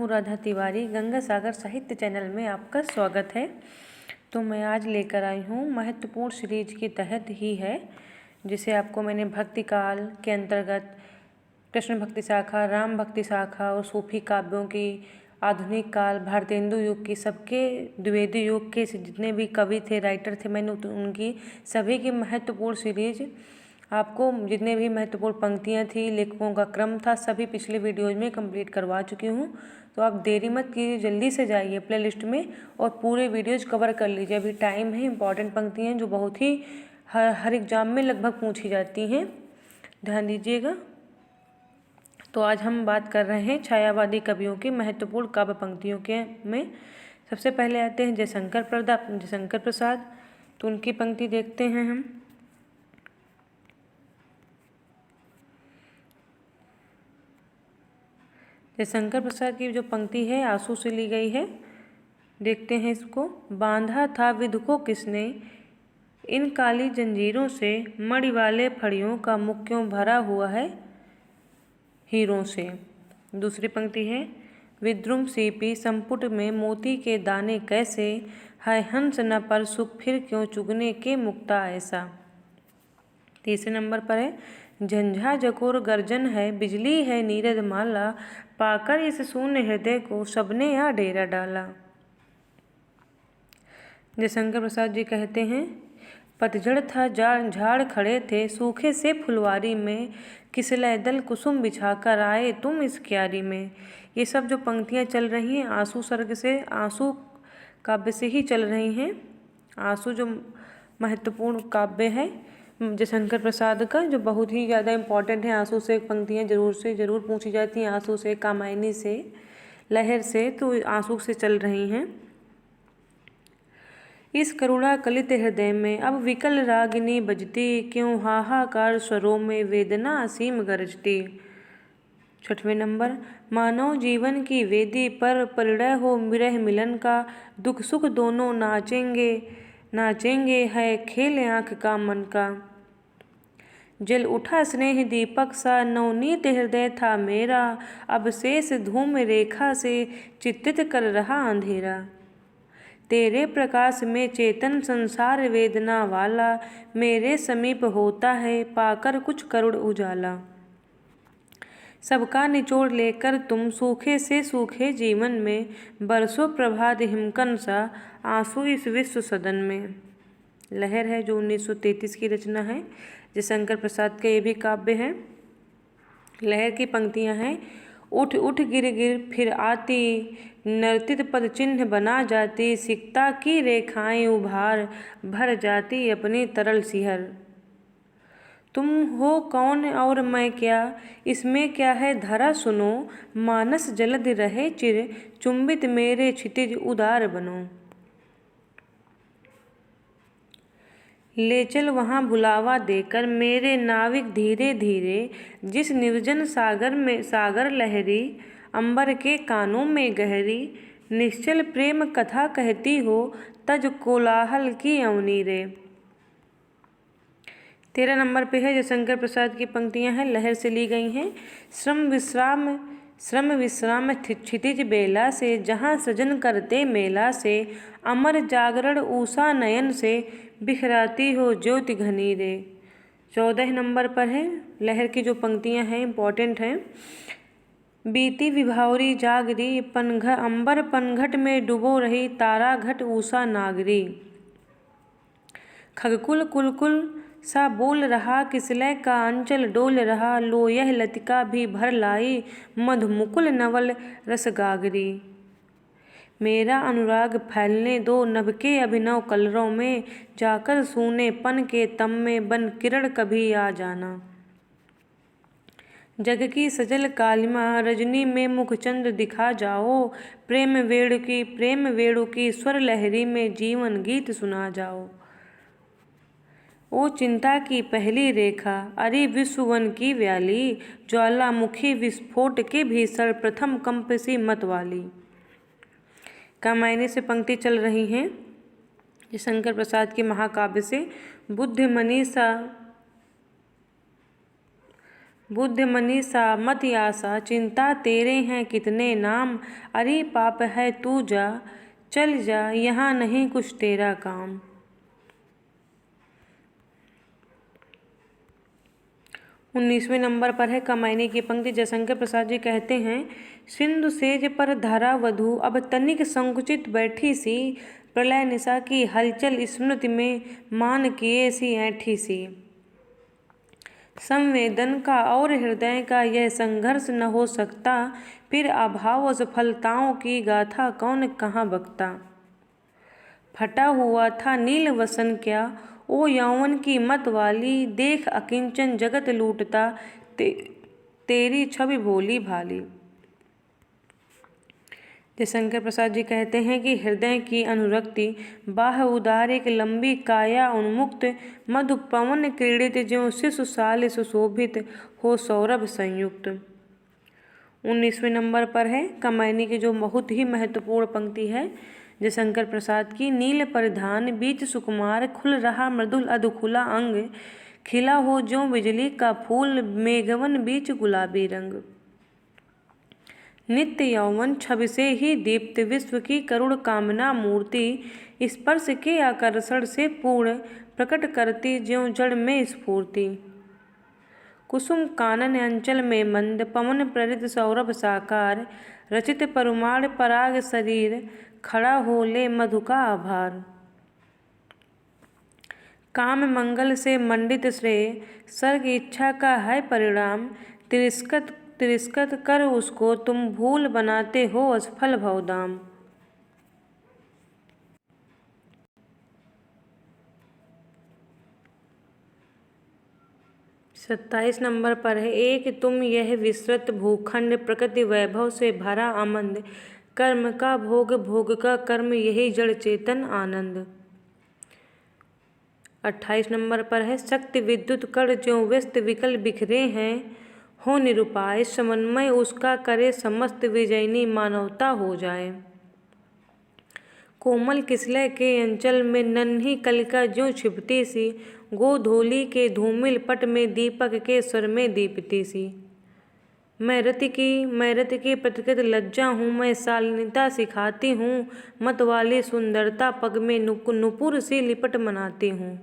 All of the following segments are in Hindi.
हूँ राधा तिवारी। गंगा सागर साहित्य चैनल में आपका स्वागत है। तो मैं आज लेकर आई हूँ महत्वपूर्ण सीरीज के तहत ही है, जिसे आपको मैंने भक्ति काल के अंतर्गत कृष्ण भक्ति शाखा, राम भक्ति शाखा और सूफी काव्यों की, आधुनिक काल, भारतेंदु युग की, सबके द्विवेदी युग के जितने भी कवि थे, राइटर थे, मैंने उनकी सभी की महत्वपूर्ण सीरीज, आपको जितने भी महत्वपूर्ण पंक्तियाँ थी, लेखकों का क्रम था, सभी पिछले वीडियोज में कंप्लीट करवा चुकी हूँ। तो आप देरी मत कीजिए, जल्दी से जाइए प्लेलिस्ट में और पूरे वीडियोज कवर कर लीजिए। अभी टाइम है, इंपॉर्टेंट पंक्तियाँ जो बहुत ही हर एग्जाम में लगभग पूछी जाती हैं, ध्यान दीजिएगा। तो आज हम बात कर रहे हैं छायावादी कवियों की महत्वपूर्ण काव्य पंक्तियों के में। सबसे पहले आते हैं जयशंकर प्रसाद। तो उनकी पंक्ति देखते हैं हम। जयशंकर प्रसाद की जो पंक्ति है आंसू से ली गई है, देखते हैं इसको। बांधा था विधु को किसने इन काली जंजीरों से, मणि वाले फड़ियों का मुख क्यों भरा हुआ है हीरों से। दूसरी पंक्ति है, विद्रुम सीपी संपुट में मोती के दाने कैसे, है हंस न पर सुख फिर क्यों चुगने के मुक्ता ऐसा। तीसरे नंबर पर है, झंझा जकोर गर्जन है, बिजली है नीरद माला, पाकर इस शून्य हृदय को सबने आ डेरा डाला। जयशंकर प्रसाद जी कहते हैं, पतझड़ था झाड़ खड़े थे, सूखे से फुलवारी में, किसलय दल कुसुम बिछाकर आए तुम इस क्यारी में। ये सब जो पंक्तियाँ चल रही हैं आंसू सर्ग से, आंसू काव्य से ही चल रही हैं। आंसू जो महत्वपूर्ण काव्य है जयशंकर प्रसाद का, जो बहुत ही ज़्यादा इम्पॉर्टेंट है। आंसू से पंक्तियाँ जरूर पूछी जाती हैं, आंसू से, कामायनी से, लहर से, तो आंसू से चल रही हैं। इस करुणा कलित हृदय में अब विकल रागिनी बजती, क्यों हाहाकार स्वरों में वेदना असीम गरजती। छठवें नंबर, मानव जीवन की वेदी पर परिणय हो विरह मिलन का, दुख सुख दोनों नाचेंगे है खेल आँख का मन का। जल उठा स्नेह दीपक सा नवनीत हृदय था मेरा, अब शेष धूम रेखा से चित्रित कर रहा अंधेरा। तेरे प्रकाश में चेतन संसार वेदना वाला, मेरे समीप होता है पाकर कुछ करुण उजाला। सबका निचोड़ लेकर तुम सूखे से सूखे जीवन में, बरसों प्रभात हिमकन सा आंसू इस विश्व सदन में। लहर है जो 1933 की रचना है, जयशंकर प्रसाद का ये भी काव्य है। लहर की पंक्तियां हैं, उठ उठ गिर गिर फिर आती, नर्तित पद चिन्ह बना जाती, सिकता की रेखाएं उभार भर जाती अपनी तरल सिहर। तुम हो कौन और मैं क्या, इसमें क्या है धरा सुनो, मानस जलद रहे चिर, चुंबित मेरे क्षितिज उदार बनो। ले चल वहाँ भुलावा देकर मेरे नाविक धीरे धीरे, जिस निर्जन सागर लहरी, अंबर के कानों में गहरी, निश्चल प्रेम कथा कहती हो, तज कोलाहल की अवनी रे। 13 नंबर पे है जयशंकर प्रसाद की पंक्तियां हैं, लहर से ली गई हैं। श्रम विश्राम क्षितिज बेला से, जहाँ सृजन करते मेला से, अमर जागरण उषा नयन से, बिखराती हो ज्योति घनी रे। 14 नंबर पर है, लहर की जो पंक्तियां हैं इम्पोर्टेंट हैं। बीती विभावरी जागरी, अंबर पनघट में डुबो रही, तारा घट उषा नागरी। खगकुल कुलकुल सा बोल रहा, किसलय का अंचल डोल रहा, लो यह लतिका भी भर लाई, मधुमुकुल नवल रस गागरी। मेरा अनुराग फैलने दो नभ के अभिनव कलरों में, जाकर सूने पन के तम में बन किरण कभी आ जाना। जग की सजल कालिमा रजनी में मुखचंद्र दिखा जाओ, प्रेम वेणु की स्वर लहरी में जीवन गीत सुना जाओ। ओ चिंता की पहली रेखा, अरे विश्ववन की व्याली, ज्वालामुखी विस्फोट के भीषण प्रथम कंप सी मत वाली। कामायनी से पंक्ति चल रही हैं जयशंकर प्रसाद के महाकाव्य से। बुद्धिमनी सा बुद्ध मनीषा मत आशा, चिंता तेरे हैं कितने नाम। अरे पाप है तू जा, चल जा, यहाँ नहीं कुछ तेरा काम। 19वें नंबर पर है कमायनी की पंक्ति। जयशंकर प्रसाद जी कहते हैं, सिंधु सेज पर धरा वधु, अब तनिक संकुचित बैठी सी। प्रलय निशा की हलचल स्मृति में, मान किए सी ऐठी सी। संवेदन का और हृदय का यह संघर्ष न हो सकता, फिर अभाव असफलताओं की गाथा कौन कहाँ बकता। फटा हुआ था नील वसन क्या, ओ यौवन की मत वाली, देख अकिंचन जगत लूटता, तेरी छवि भोली भाली। जयशंकर प्रसाद जी कहते हैं कि हृदय की अनुरक्ति, बाह उदार एक लंबी काया उन्मुक्त, मधु पवन क्रीड़ित ज्यों शिशु साल सुशोभित, हो सौरभ संयुक्त। 19वें नंबर पर है कमायनी की जो बहुत ही महत्वपूर्ण पंक्ति है जयशंकर प्रसाद की। नील परिधान बीच सुकुमार, खुल रहा मृदुल अधखुला अंग, खिला हो ज्यों बिजली का फूल, मेघवन बीच गुलाबी रंग। नित्य यौवन छवि से ही दीप्त, विश्व की करुण कामना मूर्ति, स्पर्श के आकर्षण से पूर्ण, प्रकट करती ज्यों जड़ में स्फूर्ति। कुसुम कानन अंचल में मंद, पवन प्रेरित सौरभ साकार, रचित परुमाण पराग शरीर, खड़ा हो ले मधु का आभार। काम मंगल से मंडित श्रेय, सर्ग इच्छा का है परिणाम, तिरस्कृत कर उसको तुम भूल, बनाते हो असफल भवदाम। 27 नंबर पर है, एक तुम यह विस्तृत भूखंड, प्रकृति वैभव से भरा आमंद, कर्म का भोग भोग का कर्म, यही जड़ चेतन आनंद। 28 नंबर पर है, शक्ति विद्युत कण ज्यों व्यस्त विकल बिखरे हैं, हो निरुपाय समन्वय उसका, करे समस्त विजयनी मानवता हो जाए। कोमल किसलय के अंचल में नन्ही कलिका ज्यों छिपती सी, गोधूली के धूमिल पट में दीपक के स्वर में दीपती सी। मैं रति की प्रतिकृत लज्जा हूँ, मैं शालीनता सिखाती हूँ, मत वाली सुंदरता पग में नुपुर सी लिपट मनाती हूँ।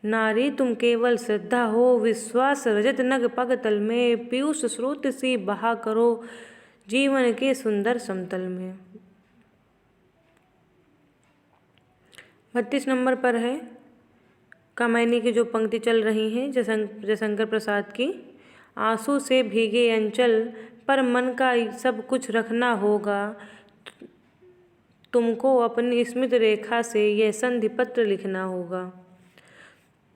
नारी तुम केवल श्रद्धा हो, विश्वास रजत नग पग तल में, पीयूष स्रोत सी बहा करो जीवन के सुंदर समतल में। 32 नंबर पर है कामायनी की जो पंक्ति चल रही है जयशंकर प्रसाद की। आंसू से भीगे अंचल पर मन का सब कुछ रखना होगा, तुमको अपनी स्मृत रेखा से यह संधि पत्र लिखना होगा।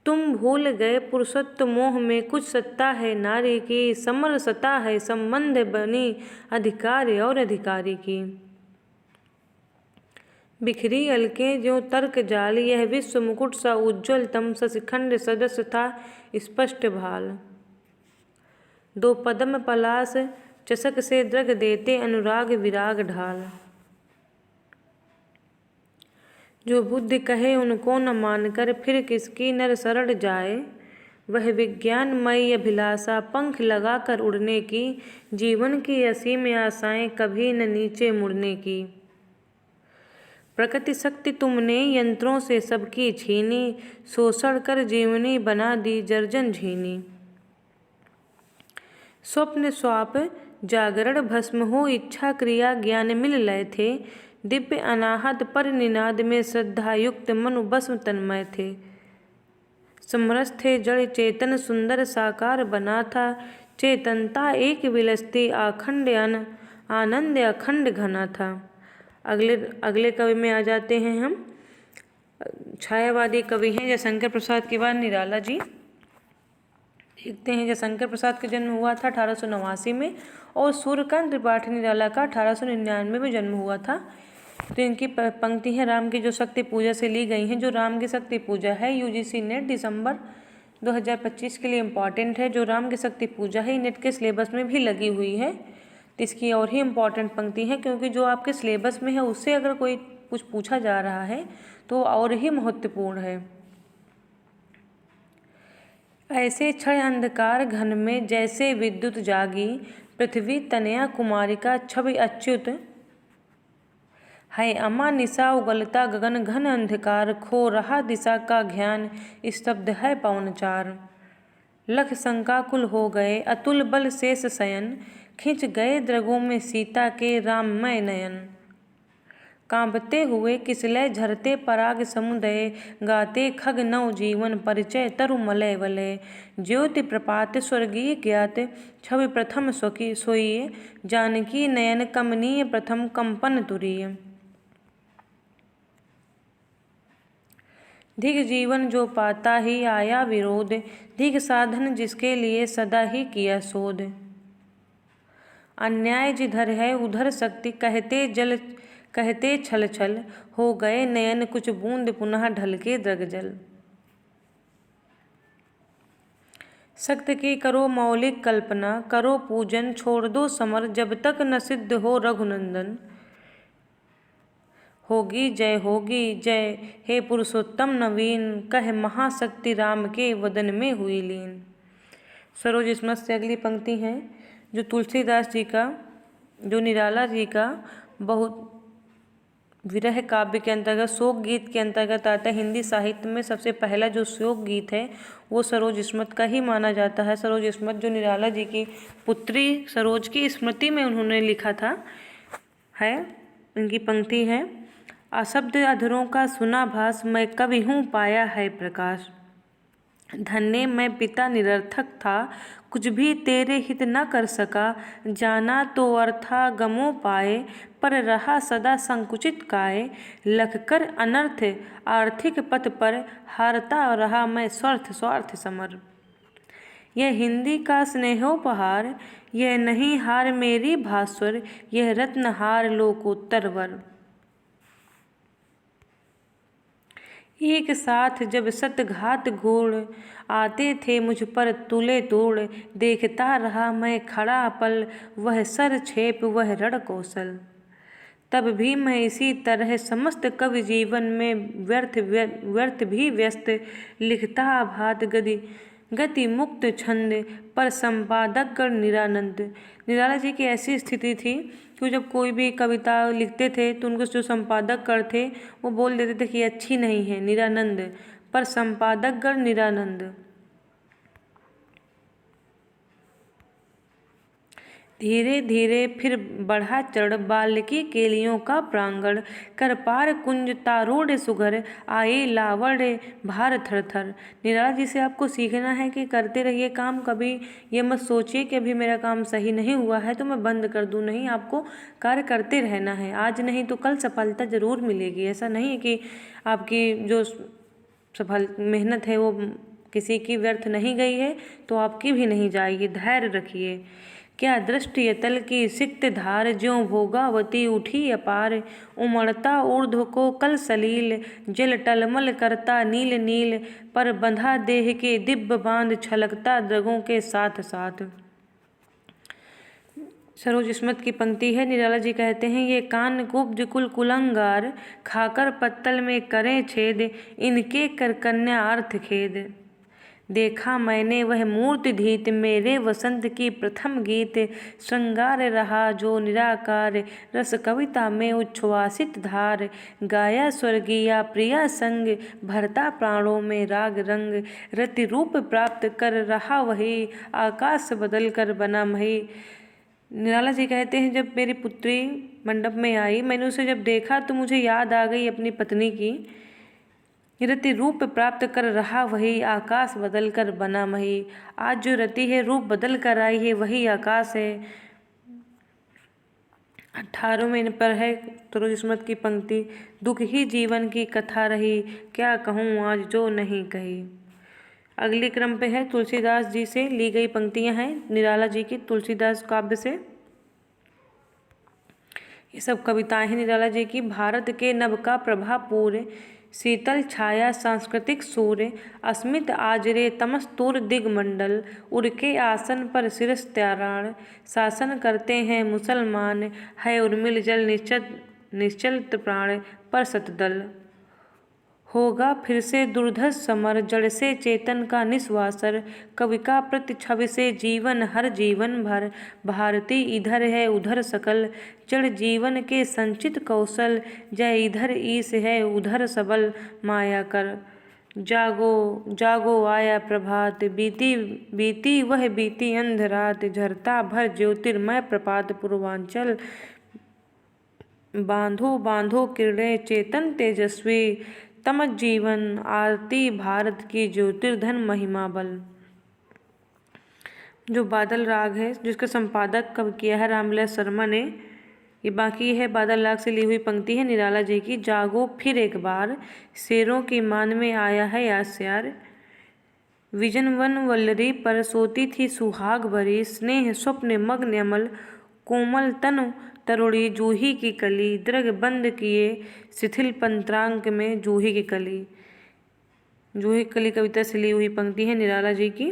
तुम भूल गए पुरुषत्व मोह में कुछ सत्ता है नारी की, समरसता है संबंध बनी अधिकारी और अधिकारी की। बिखरी अलकें ज्यों तर्क जाल, यह विश्व मुकुट सा उज्ज्वल तम, शशिखंड सदस्य था स्पष्ट भाल। दो पद्म पलाश चषक से द्रग देते, अनुराग विराग ढाल। जो बुद्धि कहे उनको न मानकर, फिर किसकी नर शरण जाए, वह विज्ञानमयी अभिलाषा पंख लगाकर उड़ने की, जीवन की असीम आशाएं कभी न नीचे मुड़ने की। प्रकृति शक्ति तुमने यंत्रों से सबकी छीनी, शोषण कर जीवनी बना दी जर्जन झीनी। स्वप्न स्वाप जागरण भस्म हो, इच्छा क्रिया ज्ञान मिल लय थे, दिव्य अनाहत पर निनाद में श्रद्धा युक्त मनु भस्म तन्मय थे। समरस थे जड़ चेतन सुंदर साकार बना था, चेतनता एक विलसती अखंड आनंद अखंड घना था। अगले कवि में आ जाते हैं हम। छायावादी कवि हैं जयशंकर प्रसाद के बाद निराला जी। देखते हैं जयशंकर प्रसाद का जन्म हुआ था 1889 में और सूर्यकांत त्रिपाठी निराला का 1899 में जन्म हुआ था। तो इनकी पंक्ति है, राम की जो शक्ति पूजा से ली गई हैं। जो राम की शक्ति पूजा है यूजीसी नेट दिसंबर 2025 के लिए इम्पॉर्टेंट है। जो राम की शक्ति पूजा है नेट के सिलेबस में भी लगी हुई है, तो इसकी और ही इम्पॉर्टेंट पंक्ति है, क्योंकि जो आपके सिलेबस में है उससे अगर कोई कुछ पूछा जा रहा है तो और ही महत्वपूर्ण है। ऐसे क्षण अंधकार घन में जैसे विद्युत जागी, पृथ्वी तनया कुमारिका छवि अच्युत है। अमा निशा उगलता गगन घन अंधकार, खो रहा दिशा का ज्ञान, स्तब्ध है पवनचार। लख शंकाकुल हो गए अतुल बल शेष शयन, खिंच गए द्रगों में सीता के राममय नयन। कांपते हुए किसलय झरते पराग समुदय, गाते खग नव जीवन परिचय तरु मलय वलय। ज्योति प्रपात स्वर्गीय ज्ञात, छवि प्रथम सोई, जानकी नयन कमनीय प्रथम कंपन तुरीय। धिक जीवन जो पाता ही आया विरोध, धिक साधन जिसके लिए सदा ही किया शोध। अन्याय जिधर है उधर शक्ति, कहते छल छल, हो गए नयन कुछ बूंद पुनः ढलके द्रग जल। सत्य की करो मौलिक कल्पना, करो पूजन छोड़ दो समर, जब तक न सिद्ध हो रघुनंदन। होगी जय हे पुरुषोत्तम नवीन, कह महाशक्ति राम के वदन में हुई लीन। सरोज स्मृत से अगली पंक्ति है जो तुलसीदास जी का, जो निराला जी का बहुत विरह काव्य के अंतर्गत, शोक गीत के अंतर्गत आता है। हिंदी साहित्य में सबसे पहला जो शोक गीत है वो सरोज स्मृत का ही माना जाता है। सरोज स्मृत जो निराला जी की पुत्री सरोज की स्मृति में उन्होंने लिखा था है। इनकी पंक्ति है, अशब्द अधरों का सुना भास, मैं कवि हूँ पाया है प्रकाश। धन्य मैं पिता निरर्थक था, कुछ भी तेरे हित न कर सका। जाना तो अर्था गमो पाए, पर रहा सदा संकुचित काय। लख कर अनर्थ आर्थिक पथ पर, हारता रहा मैं स्वार्थ समर। यह हिंदी का स्नेहोपहार, यह नहीं हार मेरी भास्वर, यह रत्नहार लोकोत्तरवर। एक साथ जब सतघात घोड़, आते थे मुझ पर तुले तोड़। देखता रहा मैं खड़ा पल, वह सर छेप वह रण कौशल। तब भी मैं इसी तरह समस्त कवि जीवन में व्यर्थ भी व्यस्त। लिखता आभात गति मुक्त छंद, पर संपादक गण निरानंद। निराला जी की ऐसी स्थिति थी कि जब कोई भी कविता लिखते थे तो उनको जो संपादक गण थे वो बोल देते थे कि अच्छी नहीं है, निरानंद, पर संपादक गण निरानंद। धीरे धीरे फिर बढ़ा चढ़, बाल्की केलियों का प्रांगण। कर पार कुंज तारूढ़ सुघर, आए लावड़ भार थर थर। निराला जी से आपको सीखना है कि करते रहिए काम, कभी ये मत सोचिए कि अभी मेरा काम सही नहीं हुआ है तो मैं बंद कर दूं। नहीं, आपको कार्य करते रहना है। आज नहीं तो कल सफलता जरूर मिलेगी। ऐसा नहीं है कि आपकी जो मेहनत है वो किसी की व्यर्थ नहीं गई है तो आपकी भी नहीं जाएगी। धैर्य रखिए। क्या दृष्टि अतल की सिक्त धार, ज्यों भोगावती उठी अपार। उमड़ता ऊर्ध्व को कल सलील, जल टलमल करता नील नील। पर बंधा देह के दिव्य बांध, छलकता द्रगों के साथ साथ। सरोज स्मृत की पंक्ति है। निराला जी कहते हैं, ये कान कुब्ज कुल कुलंगार, खाकर पत्तल में करें छेद। इनके कर कन्या अर्थ खेद। देखा मैंने वह मूर्ति धीत, मेरे वसंत की प्रथम गीत। श्रृंगार रहा जो निराकार, रस कविता में उच्छ्वासित धार। गाया स्वर्गीय प्रिया संग, भरता प्राणों में राग रंग। रति रूप प्राप्त कर रहा वही, आकाश बदल कर बना मही। निराला जी कहते हैं, जब मेरी पुत्री मंडप में आई, मैंने उसे जब देखा तो मुझे याद आ गई अपनी पत्नी की। रति रूप प्राप्त कर रहा वही, आकाश बदल कर बना मही। आज जो रति है रूप बदल कर आई है, वही आकाश है। 18वें पर है सरोज स्मृत की पंक्ति, दुख ही जीवन की कथा रही, क्या कहूँ आज जो नहीं कही। अगले क्रम पे है तुलसीदास जी से ली गई पंक्तियां हैं, निराला जी की तुलसीदास काव्य से। ये सब कविताएं हैं निराला जी की। भारत के नभ का प्रभा पूरे, शीतल छाया सांस्कृतिक सूर्य। अस्मित आजरे तमस्तूर दिगमंडल, उड़के आसन पर शिरस त्याराण। शासन करते हैं मुसलमान, है उर्मिल जल निश्चल प्राण पर सतदल। होगा फिर से दुर्धर्ष समर, जड़ से चेतन का निस्वासर, कवि का प्रतिछवि से जीवन हर जीवन भर, भारती इधर है उधर सकल, जड़ जीवन के संचित कौशल, जय इधर ईश है उधर सबल, माया कर जागो जागो आया प्रभात, बीती बीती वह बीती अंधरात, झरता भर ज्योतिर्मय प्रपात पूर्वांचल, बांधो बांधो किरणें चेतन तेजस्वी, तमज जीवन आरती भारत की ज्योतिर्धन महिमा बल। जो बादल राग है जिसका संपादक कब किया है रामविलास शर्मा ने, ये बाकी है बादल राग से ली हुई पंक्ति है निराला जी की। जागो फिर एक बार, शेरों की मान में आया है आस्यार, विजन वन वल्लरी पर सोती थी सुहाग भरी, स्नेह स्वप्न मग्न अमल, कोमल तनु तरुणी जूही की कली, दृग बंद किए शिथिल पंत्रांक में जूही की कली। जूही की कली कविता से ली हुई पंक्ति है निराला जी की।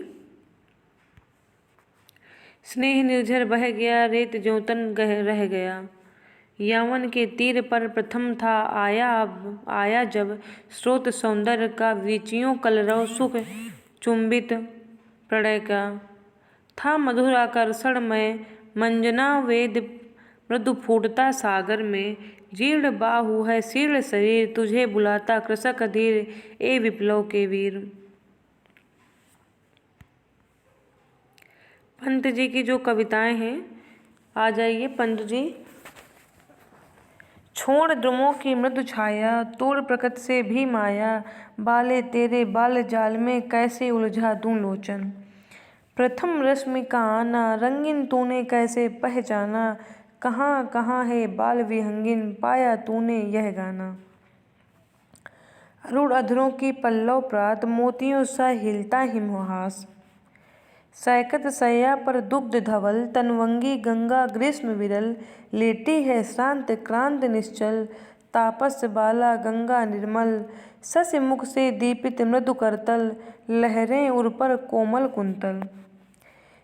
स्नेह निर्झर बह गया रेत ज्योतन रह गया, यौवन के तीर पर प्रथम था आया जब, स्रोत सौंदर्य का वीचियों कलरव सुख चुंबित प्रणय का, था मधुर आकर्षण में मंजना वेद मृदु फूटता सागर में, जीर्ण बाहु है शीर्ण शरीर तुझे बुलाता कृषक अधीर, ए विप्लव के वीर। पंत जी की जो कविताएं हैं, आ जाइए पंत जी। छोड़ द्रुमों की मृदु छाया, तोड़ प्रकृति से भी माया, बाले तेरे बाल जाल में कैसे उलझा दूं लोचन, प्रथम रश्मि का आना रंगीन तूने कैसे पहचाना, कहाँ कहाँ है बाल विहंगिन पाया तूने यह गाना, अरुण अधरों की पल्लव प्रात मोतियों सा हिलता हिमहास, सैकत सैया पर दुग्ध धवल तनवंगी गंगा ग्रीष्म विरल, लेटी है श्रांत क्रांत निश्चल तापस बाला गंगा निर्मल, शशि मुख से दीपित मृदु करतल लहरें उर पर कोमल कुंतल,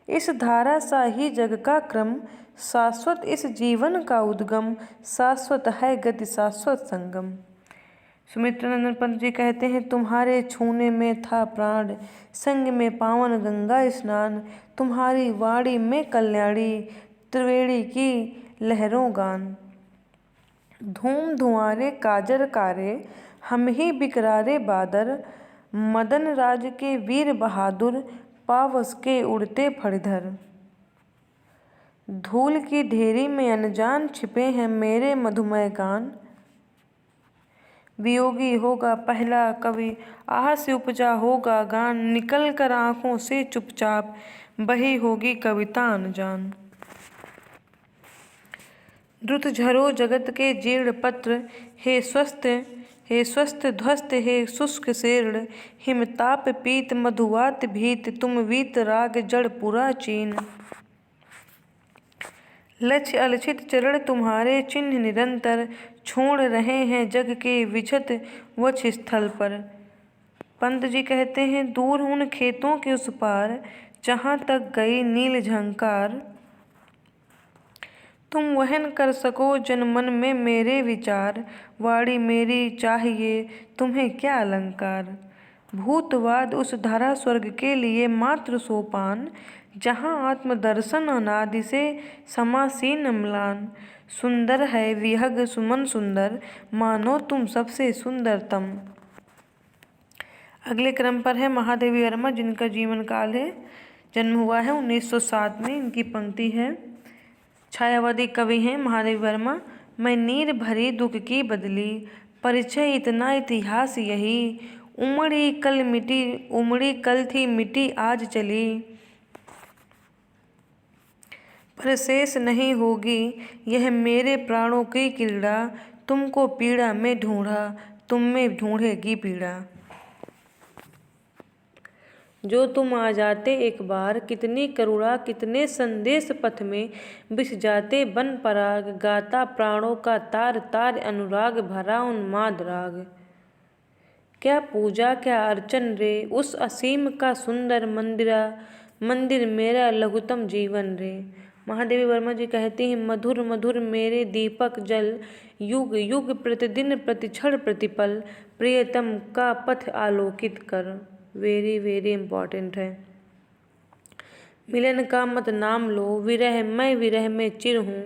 इस धारा सा ही जग का क्रम शाश्वत इस जीवन का उद्गम, शाश्वत है गति शाश्वत संगम। सुमित्रानंद पंत जी कहते हैं तुम्हारे छूने में था प्राण, संग में पावन गंगा स्नान, तुम्हारी वाणी में कल्याणी त्रिवेणी की लहरों गान, धूम धुआरे काजर कारे हम ही बिकरारे बादर, मदन राज के वीर बहादुर पावस के उड़ते फणिधर, धूल की ढेरी में अनजान छिपे हैं मेरे मधुमय गान, वियोगी होगा पहला कवि आह से उपजा होगा गान, निकल कर आँखों से चुपचाप बही होगी कविता अनजान, द्रुत झरो जगत के जीर्ण पत्र हे स्वस्थ ध्वस्त हे शुष्क शीर्ण, हिमताप पीत मधुवात भीत तुम वीत राग जड़ पुरा चीन, लक्ष्य अलक्षित चरण तुम्हारे चिन्ह निरंतर, छोड़ रहे हैं जग के विछत वक्ष स्थल पर। पंत जी कहते हैं दूर उन खेतों के उस पार जहाँ तक गई नील झंकार, तुम वहन कर सको जन मन में मेरे विचार, वाणी मेरी चाहिए तुम्हें क्या अलंकार, भूतवाद उस धरा स्वर्ग के लिए मात्र सोपान, जहाँ आत्मदर्शन अनादि से समासीन अम्लान, सुंदर है विहग सुमन सुंदर मानो तुम सबसे सुंदरतम। अगले क्रम पर है महादेवी वर्मा जिनका जीवन काल है, जन्म हुआ है 1907 में। इनकी पंक्ति है, छायावादी कवि हैं महादेवी वर्मा। मैं नीर भरी दुख की बदली, परिचय इतना इतिहास यही, उमड़ी कल थी मिटी आज चली, पर शेष नहीं होगी यह मेरे प्राणों की क्रीड़ा, तुमको पीड़ा में ढूंढा तुम में ढूंढेगी पीड़ा। जो तुम आ जाते एक बार कितनी करुणा कितने संदेश पथ में, बिछ जाते बन पराग गाता प्राणों का तार तार अनुराग भरा उन्माद राग। क्या पूजा क्या अर्चन रे उस असीम का सुंदर मंदिर मेरा लघुतम जीवन रे, महादेवी वर्मा जी कहती हैं, मधुर मधुर मेरे दीपक जल, युग युग प्रतिदिन प्रतिक्षण प्रतिपल, प्रियतम का पथ आलोकित कर। वेरी वेरी इम्पॉर्टेंट है। मिलन का मत नाम लो, विरह में चिर हूँ,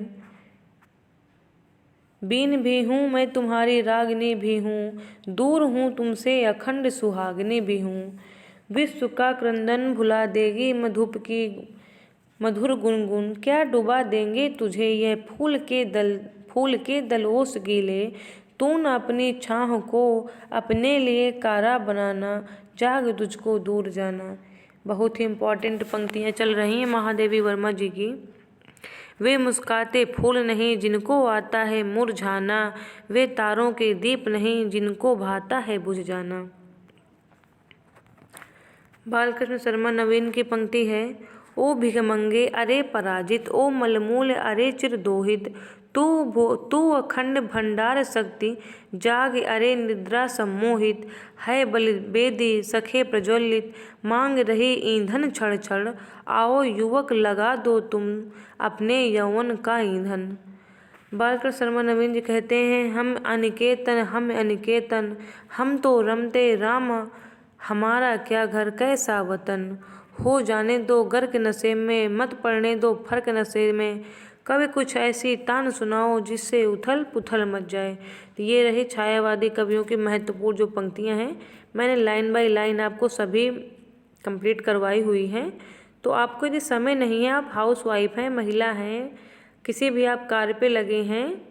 बीन भी हूँ मैं तुम्हारी रागनी भी हूँ, दूर हूँ तुमसे अखंड सुहागनी भी हूँ। विश्व का क्रंदन भुला देगी मधुप की मधुर गुनगुन, क्या डुबा देंगे तुझे यह फूल के दल ओस गीले, तू न अपनी छाह को अपने लिए कारा बनाना, जाग तुझको दूर जाना। बहुत ही इम्पॉर्टेंट पंक्तियाँ चल रही हैं महादेवी वर्मा जी की। वे मुस्काते फूल नहीं जिनको आता है मुरझाना, वे तारों के दीप नहीं जिनको भाता है बुझ जाना। बालकृष्ण शर्मा नवीन की पंक्ति है, ओ भिखमंगे अरे पराजित, ओ मलमूल अरे चिरदोहित, तू अखंड भंडार शक्ति, जाग अरे निद्रा सम्मोहित, है बल बेदी सखे प्रज्वलित, मांग रही ईंधन छड़ छड़, आओ युवक लगा दो तुम अपने यौवन का ईंधन। बालकृष्ण शर्मा नवीन जी कहते हैं, हम अनिकेतन, हम तो रमते राम, हमारा क्या घर कैसा वतन, हो जाने दो गर्क नशे में, मत पड़ने दो फर्क नशे में, कभी कुछ ऐसी तान सुनाओ जिससे उथल पुथल मच जाए। तो ये रही छायावादी कवियों की महत्वपूर्ण जो पंक्तियां हैं, मैंने लाइन बाय लाइन आपको सभी कंप्लीट करवाई हुई हैं। तो आपको यदि समय नहीं है, आप हाउस वाइफ हैं, महिला हैं, किसी भी आप कार्य पे लगे हैं,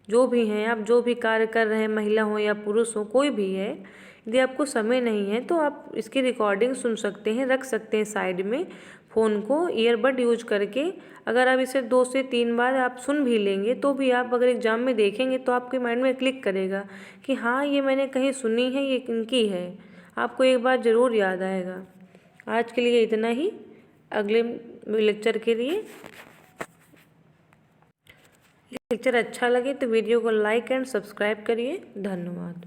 जो भी हैं आप, जो भी कार्य कर रहे हैं, महिला हो या पुरुष हो, कोई भी है, यदि आपको समय नहीं है तो आप इसकी रिकॉर्डिंग सुन सकते हैं, रख सकते हैं साइड में फ़ोन को ईयरबड यूज करके। अगर आप इसे 2 से 3 बार आप सुन भी लेंगे तो भी आप अगर एग्ज़ाम में देखेंगे तो आपके माइंड में क्लिक करेगा कि हाँ ये मैंने कहीं सुनी है, ये इनकी है, आपको एक बार ज़रूर याद आएगा। आज के लिए इतना ही। अगले लेक्चर के लिए लेक्चर अच्छा लगे तो वीडियो को लाइक एंड सब्सक्राइब करिए। धन्यवाद।